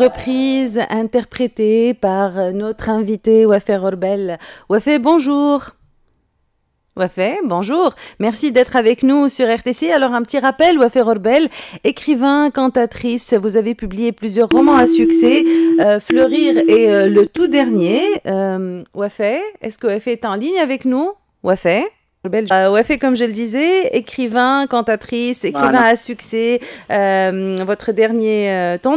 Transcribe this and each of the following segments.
reprise interprétée par notre invité Wafé Rorbel. Wafé, bonjour. Wafé, bonjour. Merci d'être avec nous sur RTC. Alors, un petit rappel, Wafé Rorbel, écrivain, cantatrice. Vous avez publié plusieurs romans à succès. Fleurir est le tout dernier. Wafé, est-ce que Wafé est en ligne avec nous? Wafé? Wafé, comme je le disais, écrivain, cantatrice, écrivain à succès. Ton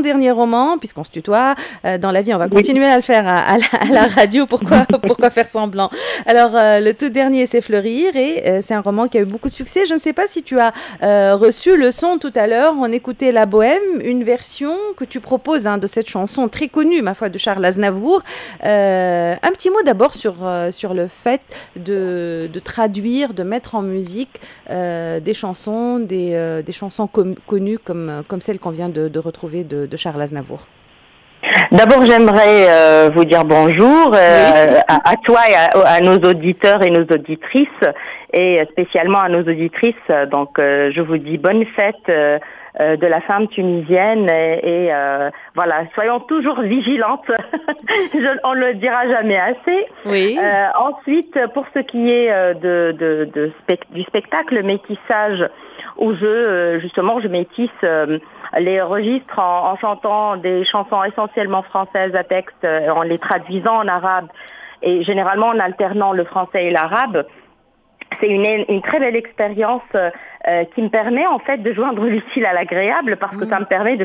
dernier roman, puisqu'on se tutoie, dans la vie, on va continuer à le faire à la radio. Pourquoi faire semblant? Alors, le tout dernier, c'est Fleurir, et c'est un roman qui a eu beaucoup de succès. Je ne sais pas si tu as reçu le son tout à l'heure. On écoutait La Bohème, une version que tu proposes de cette chanson très connue, ma foi, de Charles Aznavour. Un petit mot d'abord sur le fait de traduire, de mettre en musique des chansons connues comme celle qu'on vient de retrouver de Charles Aznavour. D'abord, j'aimerais vous dire bonjour à toi et à nos auditeurs et nos auditrices, et spécialement à nos auditrices. Donc, je vous dis bonne fête de la femme tunisienne et voilà, soyons toujours vigilantes. On le dira jamais assez. Oui. Ensuite, pour ce qui est du spectacle métissage, où je métisse les registres en chantant des chansons essentiellement françaises à texte, en les traduisant en arabe et généralement en alternant le français et l'arabe. C'est une très belle expérience qui me permet en fait de joindre l'utile à l'agréable, parce que ça me permet de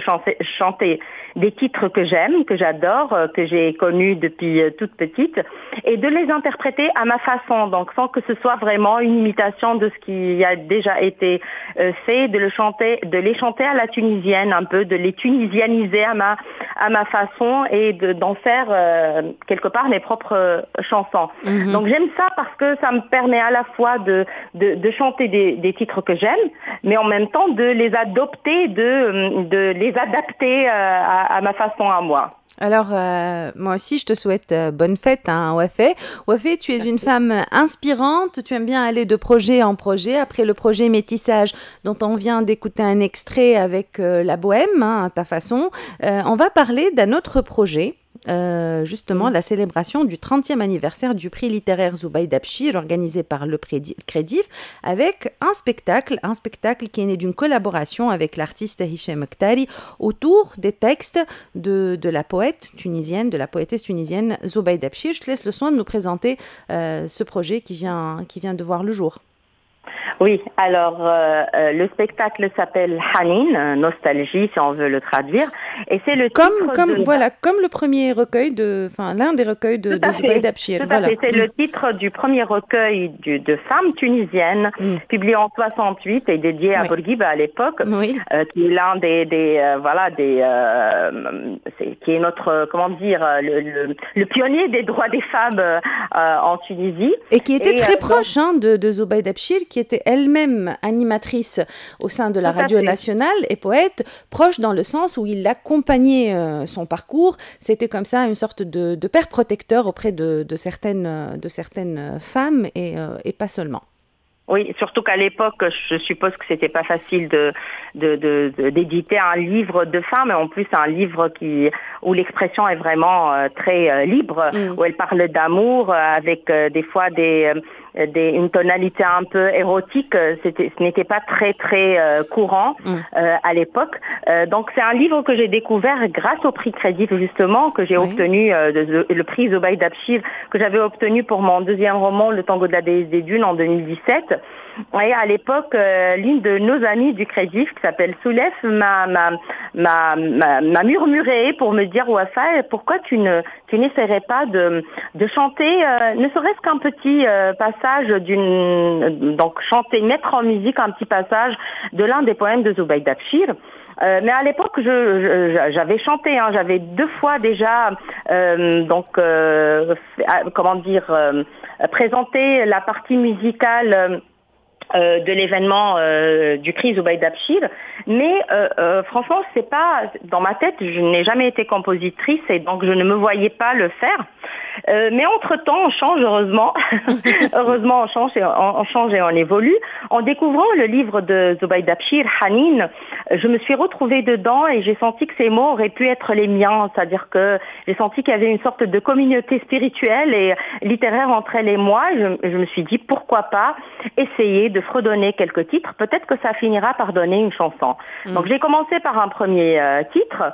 chanter des titres que j'aime, que j'adore, que j'ai connus depuis toute petite, et de les interpréter à ma façon, donc sans que ce soit vraiment une imitation de ce qui a déjà été fait, de les chanter à la tunisienne, un peu de les tunisianiser à ma façon, et d'en faire quelque part mes propres chansons. Donc j'aime ça parce que ça me permet à la fois de chanter des titres que j'aime, mais en même temps de les adopter, de les adapter à ma façon à moi. Alors, moi aussi, je te souhaite bonne fête, Wafé. Wafé, tu es une femme inspirante, tu aimes bien aller de projet en projet. Après le projet Métissage, dont on vient d'écouter un extrait avec La Bohème, à ta façon, on va parler d'un autre projet. Justement la célébration du 30e anniversaire du prix littéraire Zubaida Bchir, organisé par le Crédif, avec un spectacle qui est né d'une collaboration avec l'artiste Hichem Mktari autour des textes de la poétesse tunisienne Zubaida Bchir. Je te laisse le soin de nous présenter ce projet qui vient de voir le jour. Oui, alors le spectacle s'appelle Hanin, nostalgie si on veut le traduire, et c'est le comme le premier recueil l'un des recueils de Zubaida Bchir. Tout à fait, c'est le titre du premier recueil de femmes tunisiennes, publié en 68 et dédié à Bourguiba à l'époque, qui est l'un qui est notre le pionnier des droits des femmes en Tunisie, et qui était très proche de Zubaida Bchir, qui était elle-même animatrice au sein de la radio nationale et poète, proche dans le sens où il accompagnait son parcours. C'était comme ça une sorte de père protecteur auprès de certaines femmes et pas seulement. Oui, surtout qu'à l'époque, je suppose que c'était pas facile d'éditer un livre de femmes, et en plus un livre où l'expression est vraiment très libre, où elle parle d'amour avec des fois une tonalité un peu érotique. Ce n'était pas très très courant à l'époque. Donc c'est un livre que j'ai découvert grâce au prix Crédif, justement, que j'ai obtenu, le prix Zubaida Bchir, que j'avais obtenu pour mon deuxième roman, Le Tango de la déesse des dunes, en 2017. Et à l'époque, l'une de nos amies du Crédif, qui s'appelle Soulef, m'a murmuré pour me dire: Wafa, pourquoi tu n'essaierais pas de chanter, ne serait-ce qu'un petit passage donc chanter, mettre en musique un petit passage de l'un des poèmes de Zubaida Bchir. Mais à l'époque, j'avais chanté, j'avais 2 fois déjà, présenté la partie musicale de l'événement du prix Zubaida Bchir, mais franchement c'est pas dans ma tête, je n'ai jamais été compositrice et donc je ne me voyais pas le faire. Mais entre-temps, on change, heureusement. Heureusement, on change et on évolue. En découvrant le livre de Zubaida Bchir, Hanin, je me suis retrouvée dedans et j'ai senti que ces mots auraient pu être les miens. C'est-à-dire que j'ai senti qu'il y avait une sorte de communauté spirituelle et littéraire entre elle et moi. Je me suis dit, pourquoi pas essayer de fredonner quelques titres. Peut-être que ça finira par donner une chanson. Donc j'ai commencé par un premier titre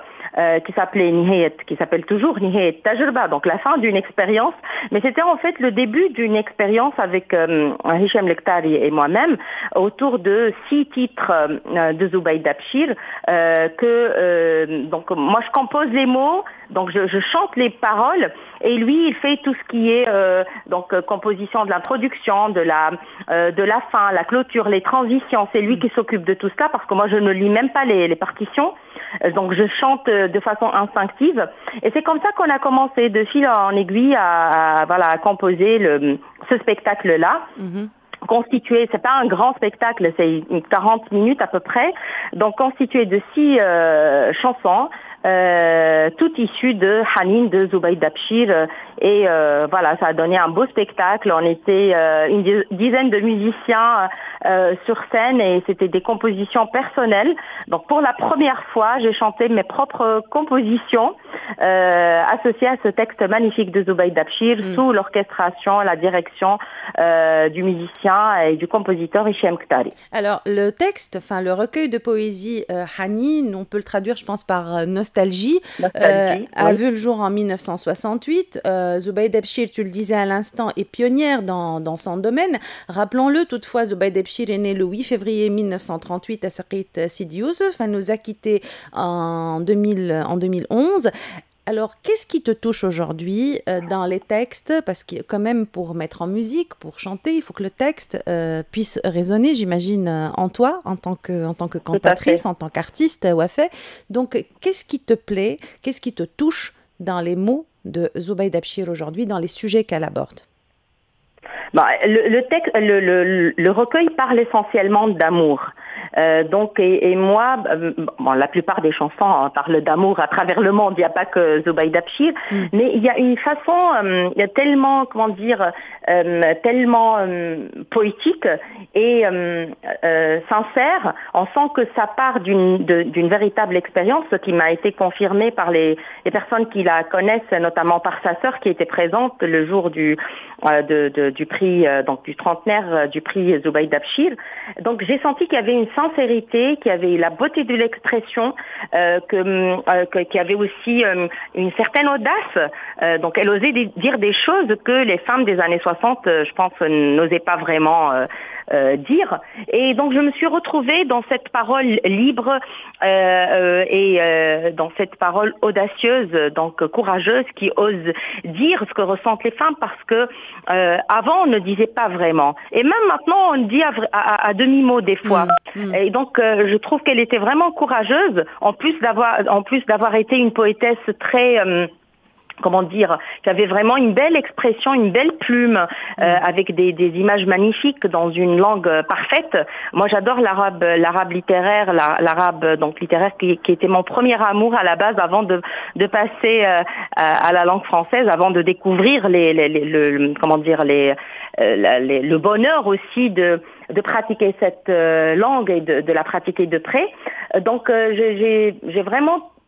qui s'appelle toujours Nihayat Tajrba, donc la fin d'une expérience, mais c'était en fait le début d'une expérience avec Hicham Lektari et moi-même autour de 6 titres de Zubaida Bchir donc moi je compose les mots, donc je chante les paroles et lui il fait tout ce qui est composition de l'introduction, de la fin, la clôture, les transitions, c'est lui qui s'occupe de tout cela parce que moi je ne lis même pas les partitions. Donc je chante de façon instinctive et c'est comme ça qu'on a commencé de fil en aiguille à composer ce spectacle-là. Constitué, c'est pas un grand spectacle, c'est 40 minutes à peu près, donc constitué de 6 chansons, toutes issues de Hanin de Zubaida Bchir et ça a donné un beau spectacle. On était une dizaine de musiciens sur scène et c'était des compositions personnelles. Donc pour la première fois, j'ai chanté mes propres compositions associées à ce texte magnifique de Zubaida Bchir sous l'orchestration, la direction du musicien et du compositeur Hicham Lektari. Alors le texte, le recueil de poésie Hanin, on peut le traduire je pense par nostalgie, a vu le jour en 1968. Zubaida Bchir, tu le disais à l'instant, est pionnière dans son domaine. Rappelons-le, toutefois, Zubaida Bchir est née le 8 février 1938 à Saqit Sidi Youssef. Elle nous a quittés en 2011. Alors, qu'est-ce qui te touche aujourd'hui dans les textes? Parce que quand même, pour mettre en musique, pour chanter, il faut que le texte puisse résonner, j'imagine, en toi, en tant que cantatrice, en tant qu'artiste, Wafé. Donc, qu'est-ce qui te plaît? Qu'est-ce qui te touche dans les mots de Zubaida Bchir aujourd'hui, dans les sujets qu'elle aborde? Le texte, le recueil parle essentiellement d'amour. Et moi, la plupart des chansons parlent d'amour à travers le monde. Il n'y a pas que Zubaida Bchir, mais il y a une façon, il y a tellement, tellement poétique et sincère. On sent que ça part d'une véritable expérience, ce qui m'a été confirmé par les personnes qui la connaissent, notamment par sa sœur qui était présente le jour du prix, du trentenaire du prix Zubaida Bchir. Donc j'ai senti qu'il y avait une sincérité, qu'il y avait la beauté de l'expression, qu'il y avait aussi une certaine audace. Donc elle osait dire des choses que les femmes des années 60, je pense, n'osaient pas vraiment dire. Et donc je me suis retrouvée dans cette parole libre et dans cette parole audacieuse, donc courageuse, qui ose dire ce que ressentent les femmes, parce que avant on ne disait pas vraiment. Et même maintenant on dit à demi-mot des fois. Et donc je trouve qu'elle était vraiment courageuse, en plus d'avoir été une poétesse très qui avait vraiment une belle expression, une belle plume, avec des images magnifiques dans une langue parfaite. Moi, j'adore l'arabe littéraire, l'arabe donc littéraire qui était mon premier amour à la base avant de passer à la langue française, avant de découvrir le bonheur aussi de pratiquer cette langue et de la pratiquer de près. Donc,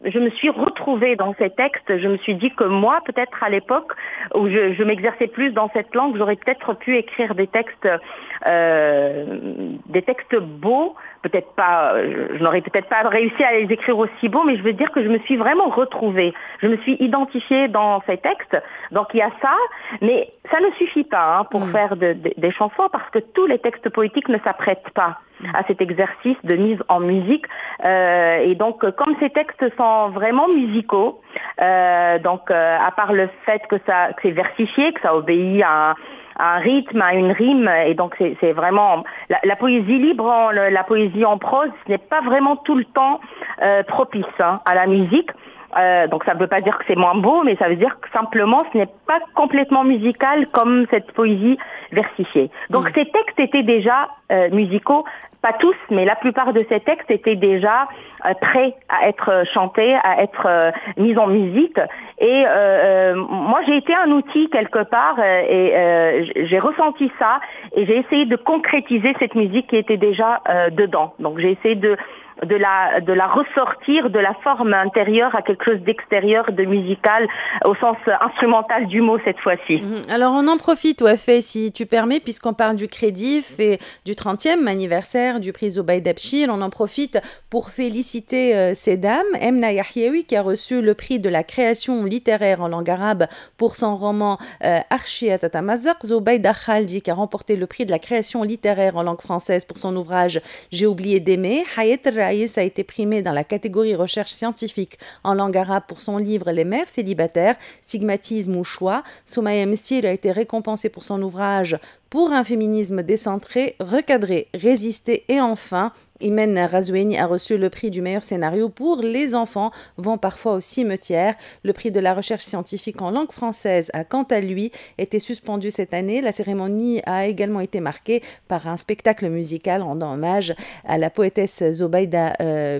je me suis retrouvée dans ces textes. Je me suis dit que moi, peut-être à l'époque où je m'exerçais plus dans cette langue, j'aurais peut-être pu écrire des textes beaux. Peut-être pas, je n'aurais peut-être pas réussi à les écrire aussi beaux, mais je veux dire que je me suis vraiment retrouvée. Je me suis identifiée dans ces textes. Donc il y a ça, mais ça ne suffit pas pour faire des chansons, parce que tous les textes poétiques ne s'apprêtent pas à cet exercice de mise en musique. Et donc, comme ces textes sont vraiment musicaux, à part le fait que c'est versifié, que ça obéit à un rythme, à une rime, et donc c'est vraiment la poésie libre, la poésie en prose, ce n'est pas vraiment tout le temps propice à la musique. Donc ça ne veut pas dire que c'est moins beau, mais ça veut dire que simplement ce n'est pas complètement musical comme cette poésie versifiés. Donc ces textes étaient déjà musicaux. Pas tous, mais la plupart de ces textes étaient déjà prêts à être chantés, à être mis en musique. Et moi, j'ai été un outil quelque part et j'ai ressenti ça et j'ai essayé de concrétiser cette musique qui était déjà dedans. Donc, j'ai essayé de la ressortir de la forme intérieure à quelque chose d'extérieur, de musical, au sens instrumental du mot cette fois-ci. Alors on en profite, Wafé, si tu permets, puisqu'on parle du Crédif et du 30e anniversaire du prix Zubaida Bchir, on en profite pour féliciter ces dames. Emna Yahyaoui, qui a reçu le prix de la création littéraire en langue arabe pour son roman Archia Tatamazaq, Zubaida Khaldi, qui a remporté le prix de la création littéraire en langue française pour son ouvrage J'ai oublié d'aimer. Hayat a été primé dans la catégorie recherche scientifique en langue arabe pour son livre Les mères célibataires, stigmatisme ou choix. Soumaya Mestir a été récompensée pour son ouvrage Pour un féminisme décentré, recadré, résister et enfin, Imen Razoueni a reçu le prix du meilleur scénario pour Les enfants vont parfois au cimetière. Le prix de la recherche scientifique en langue française a quant à lui été suspendu cette année. La cérémonie a également été marquée par un spectacle musical rendant hommage à la poétesse Zubaida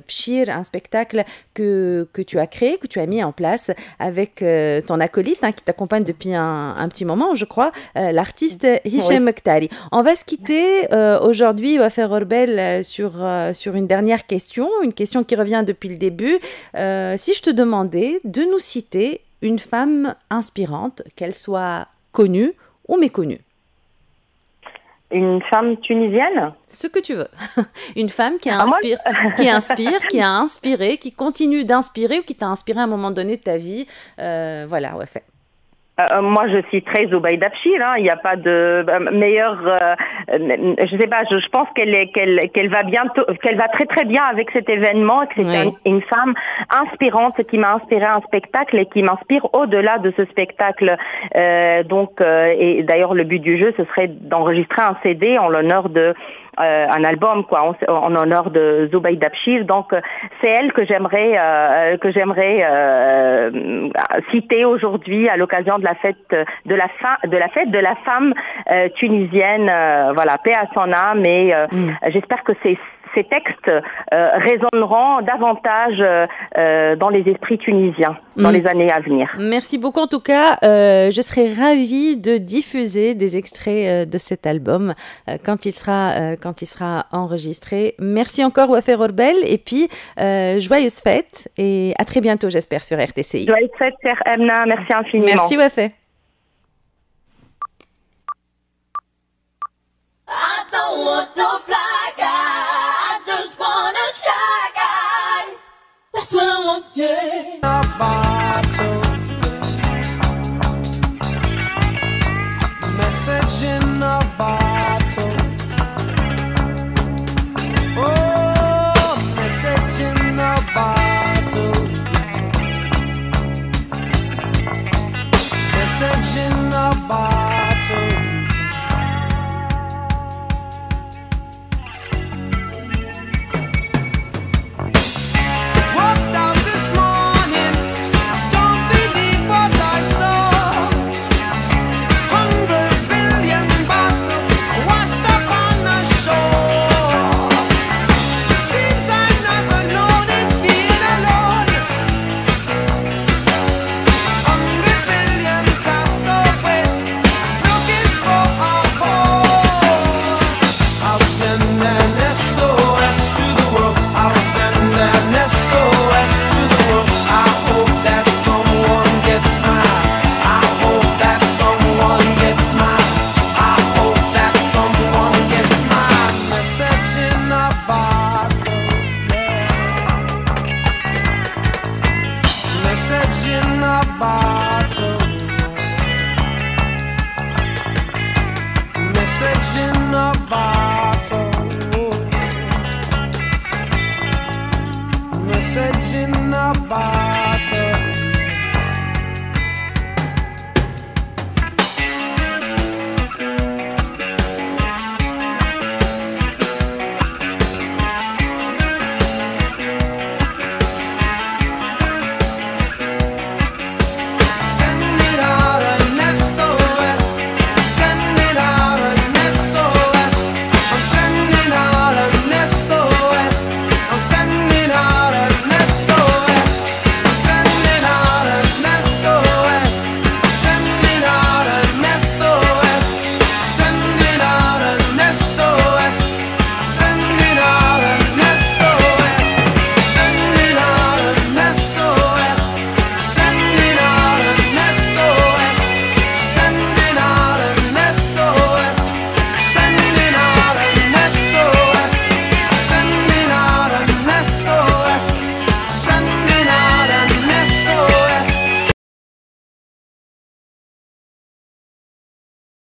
Bchir, un spectacle que tu as créé, que tu as mis en place avec ton acolyte qui t'accompagne depuis un petit moment, je crois, l'artiste Hichem Mekhtari. On va se quitter aujourd'hui, Wafé Rorbel, sur une dernière question, une question qui revient depuis le début. Si je te demandais de nous citer une femme inspirante, qu'elle soit connue ou méconnue. Une femme tunisienne ? Ce que tu veux. Une femme qui inspire, qui a inspiré, qui continue d'inspirer ou qui t'a inspiré à un moment donné de ta vie. Voilà, Wafé. Moi, je citerai Zubaida Bchir. Il n'y a pas de meilleure. Je sais pas. Je pense qu'elle va bientôt, qu'elle va très très bien avec cet événement. Que c'est une femme inspirante qui m'a inspiré un spectacle et qui m'inspire au-delà de ce spectacle. Et d'ailleurs, le but du jeu, ce serait d'enregistrer un CD en l'honneur de un album en honneur de Zubaida Bchir. Donc c'est elle que j'aimerais citer aujourd'hui à l'occasion de la fête de la femme tunisienne. Voilà, paix à son âme et j'espère que ces textes résonneront davantage dans les esprits tunisiens dans les années à venir. Merci beaucoup. En tout cas, je serai ravie de diffuser des extraits de cet album quand il sera enregistré. Merci encore, Wafé Rorbel, et puis joyeuses fêtes et à très bientôt, j'espère, sur RTCI. Joyeuses fêtes, chère Emna. Merci infiniment. Merci, Wafé. I don't want no fly guy. I just want a shy guy. That's what I want, yeah. A bottle. Message in a bottle. Oh, message in a bottle. Message in a bottle. Message in a bottle.